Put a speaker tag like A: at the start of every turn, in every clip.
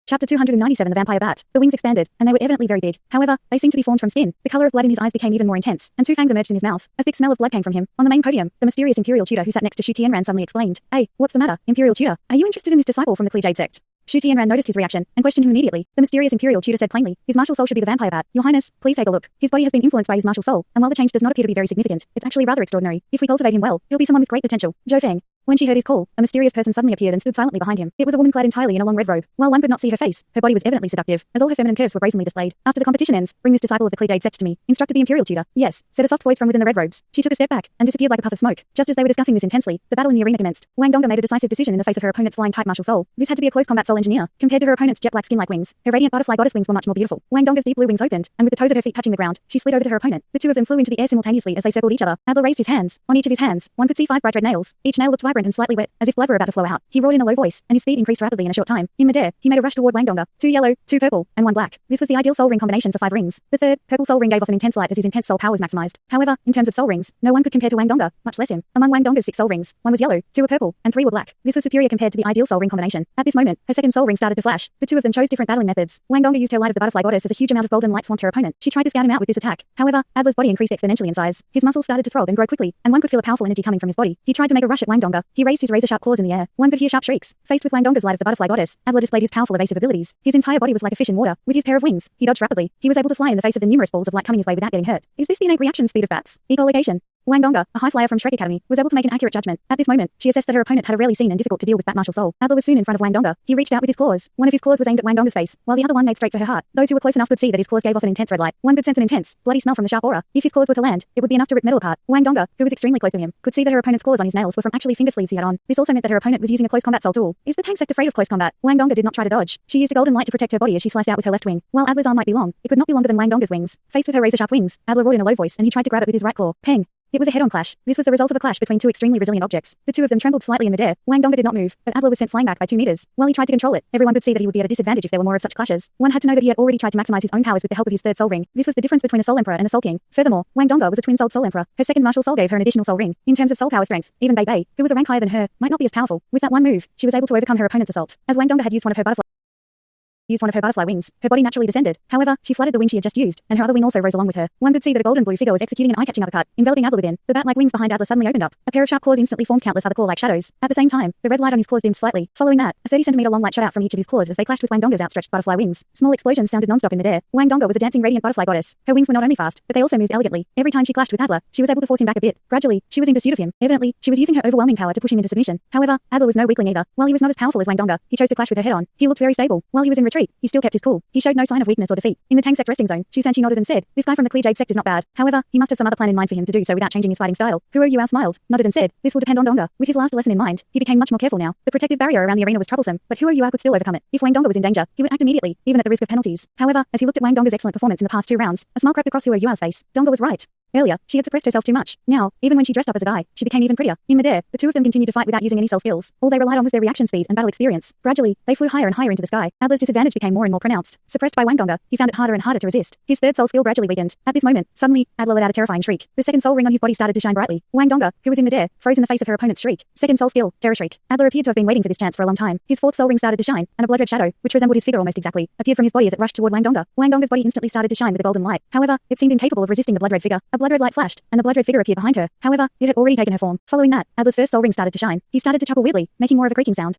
A: Chapter 297 The Vampire Bat. The wings expanded, and they were evidently very big. However, they seemed to be formed from skin. The color of blood in his eyes became even more intense, and two fangs emerged in his mouth. A thick smell of blood came from him. On the main podium, the mysterious Imperial tutor who sat next to Shu Tianran suddenly exclaimed, "Hey, what's the matter, Imperial tutor? Are you interested in this disciple from the Cliche Sect?" Shu Tianran noticed his reaction, and questioned him immediately. The mysterious Imperial tutor said plainly, "His martial soul should be the vampire bat. Your Highness, please take a look. His body has been influenced by his martial soul, and while the change does not appear to be very significant, it's actually rather extraordinary. If we cultivate him well, he'll be someone with great potential." Zhou Feng. When she heard his call, a mysterious person suddenly appeared and stood silently behind him. It was a woman clad entirely in a long red robe. While one could not see her face, her body was evidently seductive, as all her feminine curves were brazenly displayed. "After the competition ends, bring this disciple of the Cliche Sect to me," instructed the Imperial tutor. "Yes," said a soft voice from within the red robes. She took a step back and disappeared like a puff of smoke. Just as they were discussing this intensely, the battle in the arena commenced. Wang Donga made a decisive decision in the face of her opponent's flying type martial soul. This had to be a close combat soul engineer, compared to her opponent's jet black skin-like wings. Her radiant butterfly goddess wings were much more beautiful. Wang Donga's deep blue wings opened, and with the toes of her feet touching the ground, she slid over to her opponent. The two of them flew into the air simultaneously as they circled each other. Adler raised his hands. On each of his hands, one could see 5 bright red nails. Each nail looked vibrant and slightly wet, as if blood were about to flow out. He roared in a low voice, and his speed increased rapidly in a short time. In midair, he made a rush toward Wang Donga. 2 yellow, 2 purple, and 1 black. This was the ideal soul ring combination for 5 rings. The third, purple soul ring gave off an intense light as his intense soul power was maximized. However, in terms of soul rings, no one could compare to Wang Donga, much less him. Among Wang Donga's 6 soul rings, 1 was yellow, 2 were purple, and 3 were black. This was superior compared to the ideal soul ring combination. At this moment, her second soul ring started to flash. The two of them chose different battling methods. Wang Donga used her light of the butterfly goddess as a huge amount of golden light swamped her opponent. She tried to scout him out with this attack. However, Adler's body increased exponentially in size. His muscles started to throb and grow quickly, and one could feel a powerful energy coming from his body. He tried to make a rush at Wang Donga. He raised his razor-sharp claws in the air. One could hear sharp shrieks. Faced with Wang Donga's light of the butterfly goddess, Adler displayed his powerful evasive abilities. His entire body was like a fish in water. With his pair of wings, he dodged rapidly. He was able to fly in the face of the numerous balls of light coming his way without getting hurt. Is this the innate reaction speed of bats? Echolocation. Wang Donga, a high flyer from Shrek Academy, was able to make an accurate judgment. At this moment, she assessed that her opponent had a rarely seen and difficult to deal with bat martial soul. Adler was soon in front of Wang Donga. He reached out with his claws. One of his claws was aimed at Wang Donga's face, while the other one made straight for her heart. Those who were close enough could see that his claws gave off an intense red light. One could sense an intense, bloody smell from the sharp aura. If his claws were to land, it would be enough to rip metal apart. Wang Donga, who was extremely close to him, could see that her opponent's claws on his nails were from actually finger sleeves he had on. This also meant that her opponent was using a close combat soul tool. Is the Tang Sect afraid of close combat? Wang Donga did not try to dodge. She used a golden light to protect her body as she sliced out with her left wing. While Adler's arm might be long, it could not be longer than Wang Donga's wings. Faced with her razor-sharp wings, Adler roared in a low voice and he tried to grab it with his right claw. Peng! It was a head-on clash. This was the result of a clash between 2 extremely resilient objects. The two of them trembled slightly in midair. Wang Donga did not move, but Adler was sent flying back by 2 meters. While he tried to control it, everyone could see that he would be at a disadvantage if there were more of such clashes. One had to know that he had already tried to maximize his own powers with the help of his third soul ring. This was the difference between a soul emperor and a soul king. Furthermore, Wang Donga was a twin-souled soul emperor. Her second martial soul gave her an additional soul ring. In terms of soul power strength, even Bei Bei, who was a rank higher than her, might not be as powerful. With that one move, she was able to overcome her opponent's assault. As Wang Donga had used one of her butterfly wings, her body naturally descended. However, she fluttered the wing she had just used, and her other wing also rose along with her. One could see that a golden blue figure was executing an eye-catching uppercut, enveloping Adler within. The bat-like wings behind Adler suddenly opened up. A pair of sharp claws instantly formed countless other claw-like shadows. At the same time, the red light on his claws dimmed slightly. Following that, a 30-centimeter long light shot out from each of his claws as they clashed with Wang Donga's outstretched butterfly wings. Small explosions sounded non-stop in midair. Wang Donga was a dancing radiant butterfly goddess. Her wings were not only fast, but they also moved elegantly. Every time she clashed with Adler, she was able to force him back a bit. Gradually, she was in pursuit of him. Evidently, she was using her overwhelming power to push him into submission. However, Adler was no weakling either. While he was not as powerful as Wang Donga, he chose to clash with her head-on. He looked very stable. While he was in retreat, he still kept his cool. He showed no sign of weakness or defeat. In the Tang Sect resting zone, Shu Sanchi nodded and said, "This guy from the Cliche Sect is not bad. However, he must have some other plan in mind for him to do so without changing his fighting style." Huo Yuao smiled, nodded and said, "This will depend on Donga." With his last lesson in mind, he became much more careful now. The protective barrier around the arena was troublesome, but Huo Yuao could still overcome it. If Wang Donga was in danger, he would act immediately, even at the risk of penalties. However, as he looked at Wang Donga's excellent performance in the past 2 rounds, a smile crept across Huo Yuao's face. Donga was right. Earlier, she had suppressed herself too much. Now, even when she dressed up as a guy, she became even prettier. In midair, the two of them continued to fight without using any soul skills. All they relied on was their reaction speed and battle experience. Gradually, they flew higher and higher into the sky. Adler's disadvantage became more and more pronounced. Suppressed by Wang Donga, he found it harder and harder to resist. His third soul skill gradually weakened. At this moment, suddenly, Adler let out a terrifying shriek. The second soul ring on his body started to shine brightly. Wang Donga, who was in midair, froze in the face of her opponent's shriek. Second soul skill, terror shriek. Adler appeared to have been waiting for this chance for a long time. His fourth soul ring started to shine, and a blood red shadow, which resembled his figure almost exactly, appeared from his body as it rushed toward Wang Donga. Wang Donga's body instantly started to shine with a golden light. However, it seemed incapable of resisting the blood red figure. A blood red light flashed, and the blood red figure appeared behind her. However, it had already taken her form. Following that, Adler's first soul ring started to shine. He started to chuckle weirdly, making more of a creaking sound.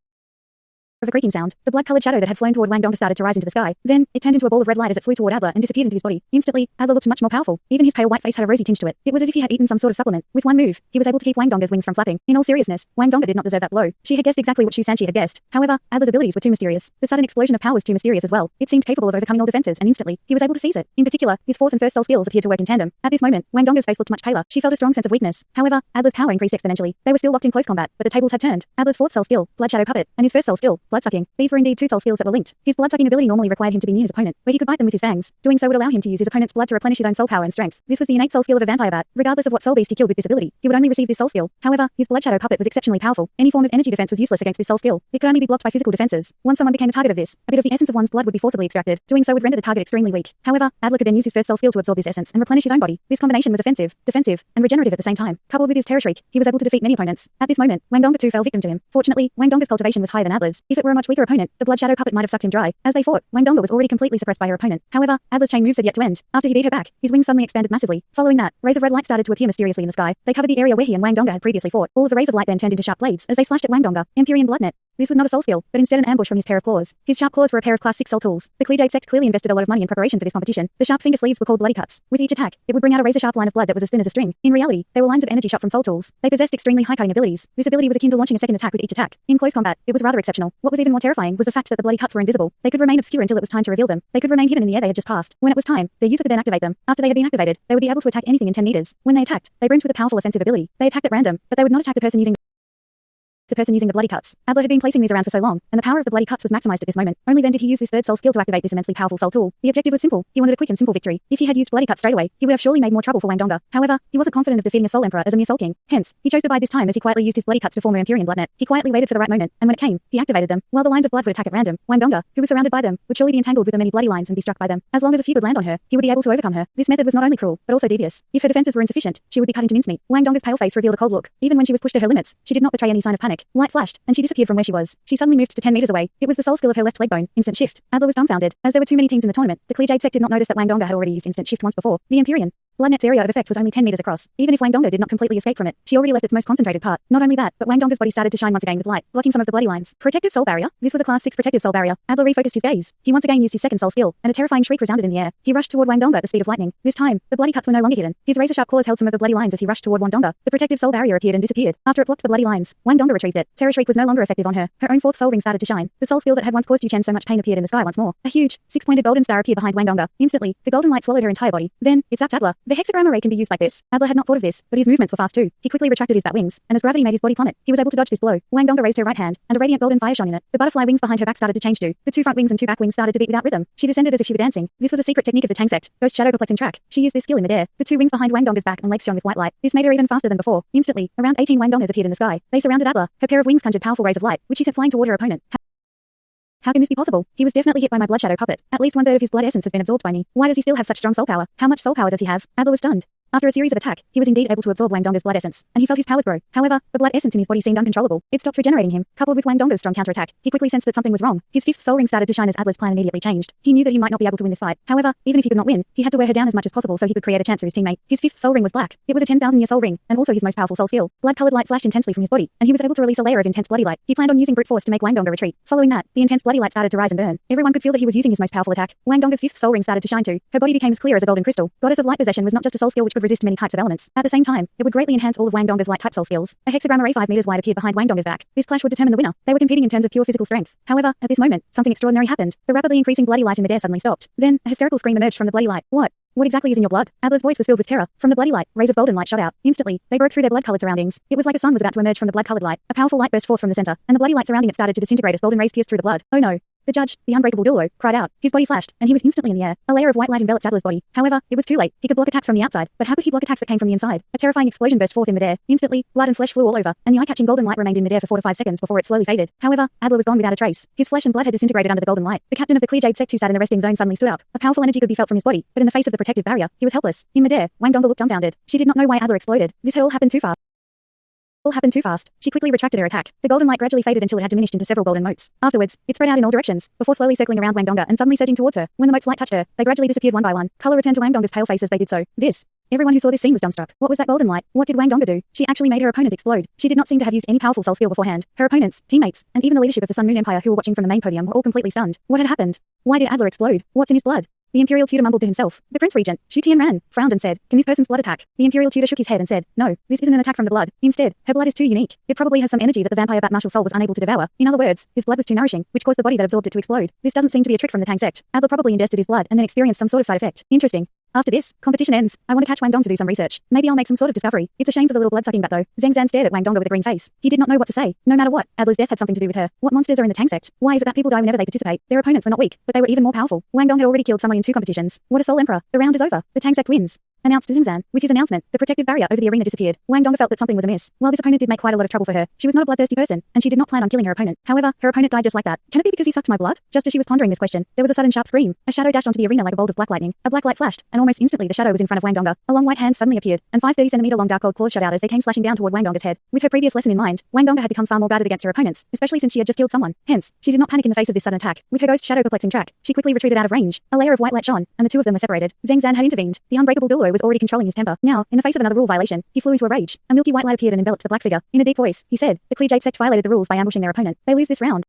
A: The blood-colored shadow that had flown toward Wang Donga started to rise into the sky. Then, it turned into a ball of red light as it flew toward Adler and disappeared into his body. Instantly, Adler looked much more powerful. Even his pale white face had a rosy tinge to it. It was as if he had eaten some sort of supplement. With one move, he was able to keep Wang Donga's wings from flapping. In all seriousness, Wang Donga did not deserve that blow. She had guessed exactly what Shu Sanchi had guessed. However, Adler's abilities were too mysterious. The sudden explosion of power was too mysterious as well. It seemed capable of overcoming all defenses, and instantly, he was able to seize it. In particular, his fourth and first soul skills appeared to work in tandem. At this moment, Wang Donga's face looked much paler. She felt a strong sense of weakness. However, Adler's power increased exponentially. They were still locked in close combat, but the tables had turned. Adler's fourth soul skill, Blood Shadow Puppet, and his first soul skill, Blood Sucking. These were indeed 2 soul skills that were linked. His blood-sucking ability normally required him to be near his opponent, where he could bite them with his fangs. Doing so would allow him to use his opponent's blood to replenish his own soul power and strength. This was the innate soul skill of a vampire bat. Regardless of what soul beast he killed with this ability, he would only receive this soul skill. However, his blood shadow puppet was exceptionally powerful. Any form of energy defense was useless against this soul skill. It could only be blocked by physical defenses. Once someone became a target of this, a bit of the essence of one's blood would be forcibly extracted. Doing so would render the target extremely weak. However, Adler could then use his first soul skill to absorb this essence and replenish his own body. This combination was offensive, defensive, and regenerative at the same time. Coupled with his terror shriek, he was able to defeat many opponents. At this moment, Wang Donga too fell victim to him. Fortunately, Wang Donga's cultivation was higher than Adler's. If it were a much weaker opponent, the blood shadow puppet might have sucked him dry. As they fought, Wang Donga was already completely suppressed by her opponent. However, Adler's chain moves had yet to end. After he beat her back, his wings suddenly expanded massively. Following that, rays of red light started to appear mysteriously in the sky. They covered the area where he and Wang Donga had previously fought. All of the rays of light then turned into sharp blades as they slashed at Wang Donga. Empyrean bloodnet. This was not a soul skill, but instead an ambush from his pair of claws. His sharp claws were a pair of Class 6 soul tools. The Cleajade Sect clearly invested a lot of money in preparation for this competition. The sharp finger sleeves were called bloody cuts. With each attack, it would bring out a razor-sharp line of blood that was as thin as a string. In reality, they were lines of energy shot from soul tools. They possessed extremely high-cutting abilities. This ability was akin to launching a second attack with each attack. In close combat, it was rather exceptional. What was even more terrifying was the fact that the bloody cuts were invisible. They could remain obscure until it was time to reveal them. They could remain hidden in the air they had just passed. When it was time, their user could then activate them. After they had been activated, they would be able to attack anything in 10 meters. When they attacked, they brimmed with a powerful offensive ability. They attacked at random, but they would not attack the person using the bloody cuts. Adler had been placing these around for so long, and the power of the bloody cuts was maximized at this moment. Only then did he use this third soul skill to activate this immensely powerful soul tool. The objective was simple. He wanted a quick and simple victory. If he had used bloody cuts straight away, he would have surely made more trouble for Wang Donga. However, he wasn't confident of defeating a soul emperor as a mere soul king. Hence, he chose to bide this time as he quietly used his bloody cuts to form an Empyrean bloodnet. He quietly waited for the right moment, and when it came, he activated them. While the lines of blood would attack at random, Wang Donga, who was surrounded by them, would surely be entangled with the many bloody lines and be struck by them. As long as a few could land on her, he would be able to overcome her. This method was not only cruel, but also devious. If her defenses were insufficient, she would be cut into mincemeat. Wang Donga's pale face revealed a cold look. Even when she was pushed to her limits, she did not betray any sign of panic. Light flashed, and she disappeared from where she was. She suddenly moved to 10 meters away. It was the soul skill of her left leg bone, instant shift. Adler was dumbfounded. As there were too many teams in the tournament, the Cleajade Sect did not notice that Wang Donga had already used instant shift once before. The Empyrean bloodnet's area of effect was only 10 meters across. Even if Wang Donga did not completely escape from it, she already left its most concentrated part. Not only that, but Wang Donga's body started to shine once again with light, blocking some of the bloody lines. Protective soul barrier? This was a Class 6 protective soul barrier. Adler refocused his gaze. He once again used his second soul skill, and a terrifying shriek resounded in the air. He rushed toward Wang Donga at the speed of lightning. This time, the bloody cuts were no longer hidden. His razor-sharp claws held some of the bloody lines as he rushed toward Wang Donga. The protective soul barrier appeared and disappeared. After it blocked the bloody lines, Wang Donga retrieved it. Terror shriek was no longer effective on her. Her own fourth soul ring started to shine. The soul skill that had once caused Yu Chen so much pain appeared in the sky once more. A huge, six-pointed golden star appeared behind Wang Donga. Instantly, the golden light swallowed her entire body. Then, it zapped Adler. The hexagram array can be used like this. Adler had not thought of this, but his movements were fast too. He quickly retracted his bat wings, and as gravity made his body plummet, he was able to dodge this blow. Wang Donga raised her right hand, and a radiant golden fire shone in it. The butterfly wings behind her back started to change too. The two front wings and two back wings started to beat without rhythm. She descended as if she were dancing. This was a secret technique of the Tang Sect, Ghost Shadow Perplexing Track. She used this skill in midair. The two wings behind Wang Donga's back and legs shone with white light. This made her even faster than before. Instantly, around 18 Wang Dongas appeared in the sky. They surrounded Adler. Her pair of wings conjured powerful rays of light, which she sent flying toward her opponent. How can this be possible? He was definitely hit by my blood shadow puppet. At least 1/3 of his blood essence has been absorbed by me. Why does he still have such strong soul power? How much soul power does he have? Adler was stunned. After a series of attack, he was indeed able to absorb Wang Donga's blood essence, and he felt his powers grow. However, the blood essence in his body seemed uncontrollable. It stopped regenerating him. Coupled with Wang Donga's strong counterattack, he quickly sensed that something was wrong. His fifth soul ring started to shine as Adler's plan immediately changed. He knew that he might not be able to win this fight. However, even if he could not win, he had to wear her down as much as possible so he could create a chance for his teammate. His fifth soul ring was black. It was a 10,000-year soul ring, and also his most powerful soul skill. Blood-colored light flashed intensely from his body, and he was able to release a layer of intense bloody light. He planned on using brute force to make Wang Donga retreat. Following that, the intense bloody light started to rise and burn. Everyone could feel that he was using his most powerful attack. Wang Donga's fifth soul ring started to shine too. Her body became as clear as a golden crystal. Goddess of Light Possession was not just a soul skill which could resist many types of elements. At the same time, it would greatly enhance all of Wang Donga's light type soul skills. A hexagram array 5 meters wide appeared behind Wang Donga's back. This clash would determine the winner. They were competing in terms of pure physical strength. However, at this moment, something extraordinary happened. The rapidly increasing bloody light in midair suddenly stopped. Then, a hysterical scream emerged from the bloody light. What exactly is in your blood? Adler's voice was filled with terror. From the bloody light, rays of golden light shot out. Instantly, they broke through their blood-colored surroundings. It was like a sun was about to emerge from the blood-colored light. A powerful light burst forth from the center, and the bloody light surrounding it started to disintegrate as golden rays pierced through the blood. Oh no. The judge, the unbreakable Douluo, cried out. His body flashed, and he was instantly in the air. A layer of white light enveloped Adler's body. However, it was too late. He could block attacks from the outside, but how could he block attacks that came from the inside? A terrifying explosion burst forth in midair. Instantly, blood and flesh flew all over, and the eye-catching golden light remained in midair for 4 to 5 seconds before it slowly faded. However, Adler was gone without a trace. His flesh and blood had disintegrated under the golden light. The captain of the Cleajade Sect who sat in the resting zone suddenly stood up. A powerful energy could be felt from his body, but in the face of the protective barrier, he was helpless. In midair, Wang Donga looked dumbfounded. She did not know why Adler exploded. This had all happened too fast. She quickly retracted her attack. The golden light gradually faded until it had diminished into several golden motes. Afterwards, it spread out in all directions, before slowly circling around Wang Donga and suddenly surging towards her. When the motes light touched her, they gradually disappeared one by one. Color returned to Wang Donga's pale face as they did so. Everyone who saw this scene was dumbstruck. What was that golden light? What did Wang Donga do? She actually made her opponent explode. She did not seem to have used any powerful soul skill beforehand. Her opponents, teammates, and even the leadership of the Sun Moon Empire who were watching from the main podium were all completely stunned. What had happened? Why did Adler explode? What's in his blood? The Imperial Tutor mumbled to himself. The Prince Regent, Shu Tianran, frowned and said, "Can this person's blood attack?" The Imperial Tutor shook his head and said, "No, this isn't an attack from the blood. Instead, her blood is too unique. It probably has some energy that the vampire bat martial soul was unable to devour. In other words, his blood was too nourishing, which caused the body that absorbed it to explode. This doesn't seem to be a trick from the Tang Sect. Adler probably ingested his blood and then experienced some sort of side effect. Interesting. After this, competition ends. I want to catch Wang Dong to do some research. Maybe I'll make some sort of discovery. It's a shame for the little blood-sucking bat though." Zhang Zan stared at Wang Donga with a green face. He did not know what to say. No matter what, Adler's death had something to do with her. What monsters are in the Tang Sect? Why is it that people die whenever they participate? Their opponents were not weak, but they were even more powerful. Wang Dong had already killed someone in 2 competitions. What a soul emperor. The round is over. The Tang Sect wins. announced Zingzan. With his announcement, the protective barrier over the arena disappeared. Wang Donga felt that something was amiss. While this opponent did make quite a lot of trouble for her, she was not a bloodthirsty person, and she did not plan on killing her opponent. However, her opponent died just like that. Can it be because he sucked my blood? Just as she was pondering this question, there was a sudden sharp scream. A shadow dashed onto the arena like a bolt of black lightning. A black light flashed, and almost instantly the shadow was in front of Wang Donga. A long white hand suddenly appeared, and 5 30-centimeter long dark gold claws shot out as they came slashing down toward Wang Donga's head. With her previous lesson in mind, Wang Donga had become far more guarded against her opponents, especially since she had just killed someone. Hence, she did not panic in the face of this sudden attack. With her ghost shadow perplexing track, she quickly retreated out of range. A layer of white light shone, and the two of them were separated. Zhang had intervened. The unbreakable Douluo was already controlling his temper. Now, in the face of another rule violation, he flew into a rage. A milky white light appeared and enveloped the black figure. In a deep voice, he said, "The Clear Sect violated the rules by ambushing their opponent. They lose this round."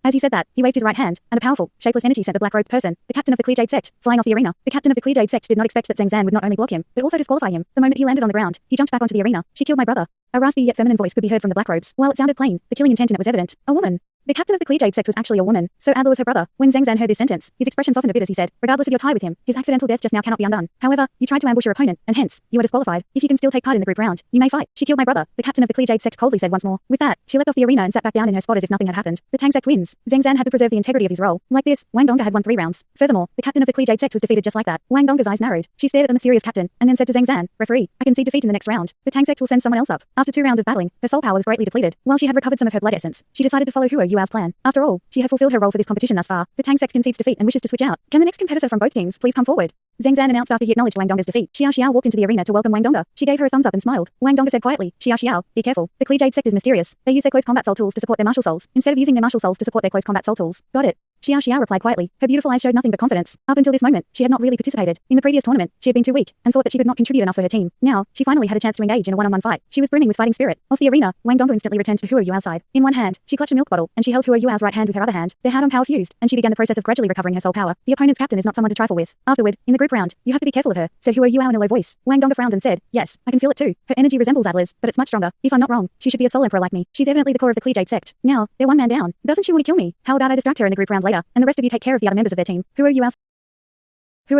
A: As he said that, he waved his right hand, and a powerful, shapeless energy sent the black-robed person, the captain of the Clear Sect, flying off the arena. The captain of the Clear Sect did not expect that Zhang would not only block him, but also disqualify him. The moment he landed on the ground, he jumped back onto the arena. "She killed my brother." A raspy yet feminine voice could be heard from the black robes. While it sounded plain, the killing intent in it was evident. A woman. The captain of the Clear Sect was actually a woman, so Adler was her brother. When Zhang heard this sentence, his expression softened a bit as he said, "Regardless of your tie with him, his accidental death just now cannot be undone. However, you tried to ambush your opponent, and hence, you are disqualified. If you can still take part in the group round, you may fight." "She killed my brother," the captain of the Clear Sect coldly said once more. With that, she leapt off the arena and sat back down in her spot as if nothing had happened. The Tang Sect wins. Zhang had to preserve the integrity of his role. Like this, Wang Donga had won 3 rounds. Furthermore, the captain of the Clear Sect was defeated just like that. Wang Donga's eyes narrowed. She stared at the mysterious captain, and then said to Zhang, "Referee, I concede defeat in the next round. The Tang Sect will send someone else up." After 2 rounds of battling, her soul power was greatly depleted. While she had recovered some of her blood essence, she decided to follow Huo Yuao's plan. After all, she had fulfilled her role for this competition thus far. The Tang Sect concedes defeat and wishes to switch out. "Can the next competitor from both teams please come forward?" Zhang announced after he acknowledged Wang Donga's defeat. Xiao walked into the arena to welcome Wang Donga. She gave her a thumbs up and smiled. Wang Donga said quietly, "Xiao, be careful. The Clear Sect is mysterious. They use their close combat soul tools to support their martial souls, instead of using their martial souls to support their close combat soul tools." "Got it." Xiao replied quietly. Her beautiful eyes showed nothing but confidence. Up until this moment, she had not really participated. In the previous tournament, she had been too weak, and thought that she could not contribute enough for her team. Now, she finally had a chance to engage in a one-on-one fight. She was brimming with fighting spirit. Off the arena, Wang Donga instantly returned to Huo Yuao's side. In one hand, she clutched a milk bottle, and she held Huo Yuao's right hand with her other hand. Their hand-on power fused, and she began the process of gradually recovering her soul power. The opponent's captain is not someone to trifle with. Afterward, in the group round, "You have to be careful of her," said Huo Yuao in a low voice. Wang Donga frowned and said, "Yes, I can feel it too. Her energy resembles Adler's, but it's much stronger. If I'm not wrong, she should be a soul emperor like me. She's evidently the core of the Clear Sect. Now, they're one man down. Doesn't she want to kill me? How about I distract her in the group round later, and the rest of you take care of the other members of their team?" Huo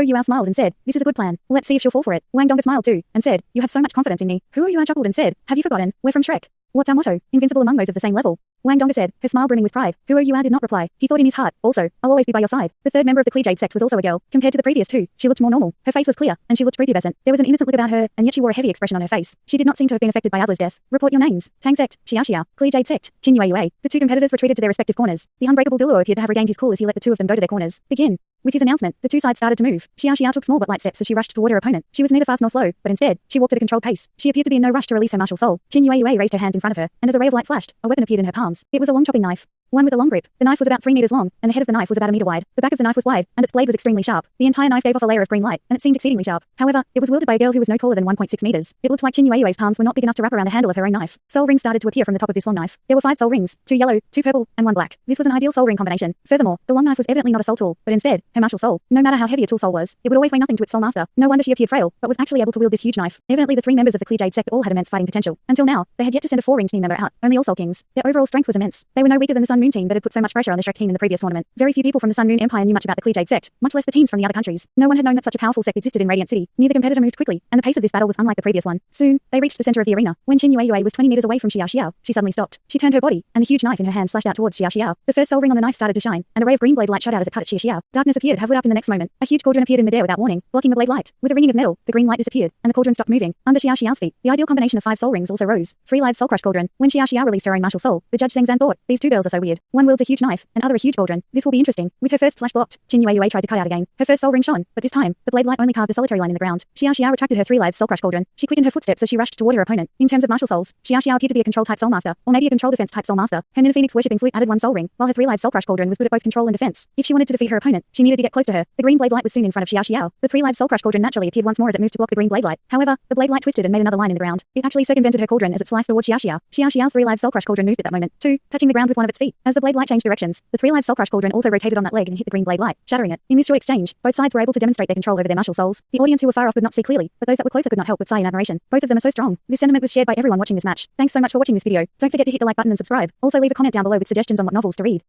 A: Yuao smiled and said, "This is a good plan. Let's see if she'll fall for it." Wang Donga smiled too, and said, "You have so much confidence in me." Huo Yuao chuckled and said, "Have you forgotten? We're from Shrek. What's our motto? Invincible among those of the same level." Wang Donga said, her smile brimming with pride. Huo Yuao did not reply. He thought in his heart, "Also, I'll always be by your side." The third member of the Clear Sect was also a girl. Compared to the previous 2, she looked more normal. Her face was clear, and she looked prepubescent. There was an innocent look about her, and yet she wore a heavy expression on her face. She did not seem to have been affected by Adler's death. "Report your names." Tang Sect, Xiao, Clear Sect, Yue. The 2 competitors retreated to their respective corners. The unbreakable Douluo appeared to have regained his cool as he let the 2 of them go to their corners. "Begin." With his announcement, the 2 sides started to move. Xiao took small but light steps as she rushed toward her opponent. She was neither fast nor slow, but instead, she walked at a controlled pace. She appeared to be in no rush to release her martial soul. Yue raised her hands in front of her, and as a ray of light flashed, a weapon appeared in her palms. It was a long chopping knife. One with a long grip. The knife was about 3 meters long, and the head of the knife was about a meter wide. The back of the knife was wide, and its blade was extremely sharp. The entire knife gave off a layer of green light, and it seemed exceedingly sharp. However, it was wielded by a girl who was no taller than 1.6 meters. It looked like Yue's palms were not big enough to wrap around the handle of her own knife. Soul rings started to appear from the top of this long knife. There were 5 soul rings, 2 yellow, 2 purple, and 1 black. This was an ideal soul ring combination. Furthermore, the long knife was evidently not a soul tool, but instead, her martial soul. No matter how heavy a tool soul was, it would always weigh nothing to its soul master. No wonder she appeared frail, but was actually able to wield this huge knife. Evidently, the 3 members of the Clear Sect all had immense fighting potential. Until now, they had yet to send a 4-ring team member out, only all soul kings. Their overall strength was immense. They were no weaker than the Sun Moon team that had put so much pressure on the Shrek team in the previous tournament. Very few people from the Sun Moon Empire knew much about the Clear Sect, much less the teams from the other countries. No one had known that such a powerful sect existed in Radiant City. Neither competitor moved quickly, and the pace of this battle was unlike the previous one. Soon, they reached the center of the arena. When Yue was 20 meters away from Xiao, she suddenly stopped. She turned her body, and the huge knife in her hand slashed out towards Xiao. The first soul ring on the knife started to shine, and a ray of green blade light shot out as it cut at Xiao. Darkness appeared to have lit up in the next moment. A huge cauldron appeared in midair without warning, blocking the blade light. With a ringing of metal, the green light disappeared, and the cauldron stopped moving. Under Xiao's feet, the ideal combination of 5 soul rings also rose. 3 live soul crush cauldron. When Xiao released her own martial soul, the judge Zhang thought, "These 2 girls are so weird. One wields a huge knife, and other a huge cauldron. This will be interesting." With her first slash blocked, Yue tried to cut out again. Her first soul ring shone, but this time, the blade light only carved a solitary line in the ground. Xiao retracted her 3 live soul crush cauldron. She quickened her footsteps as she rushed toward her opponent. In terms of martial souls, Xiao appeared to be a control type soul master, or maybe a control defense type soul master. Her Nina Phoenix worshipping flute added 1 soul ring, while her 3 live soul crush cauldron was good at both control and defense. If she wanted to defeat her opponent, she needed to get close to her. The green blade light was soon in front of Xiao. The 3 live soul crush cauldron naturally appeared once more as it moved to block the green blade light. However, the blade light twisted and made another line in the ground. It actually circumvented her cauldron as it sliced towards Xiao. Xiao's 3 live soul crush cauldron moved at that moment, too, touching the ground with one of its feet. As the blade light changed directions, the 3 live soul crush cauldron also rotated on that leg and hit the green blade light, shattering it. In this joy exchange, both sides were able to demonstrate their control over their martial souls. The audience who were far off could not see clearly, but those that were closer could not help but sigh in admiration. Both of them are so strong. This sentiment was shared by everyone watching this match. Thanks so much for watching this video. Don't forget to hit the like button and subscribe. Also leave a comment down below with suggestions on what novels to read.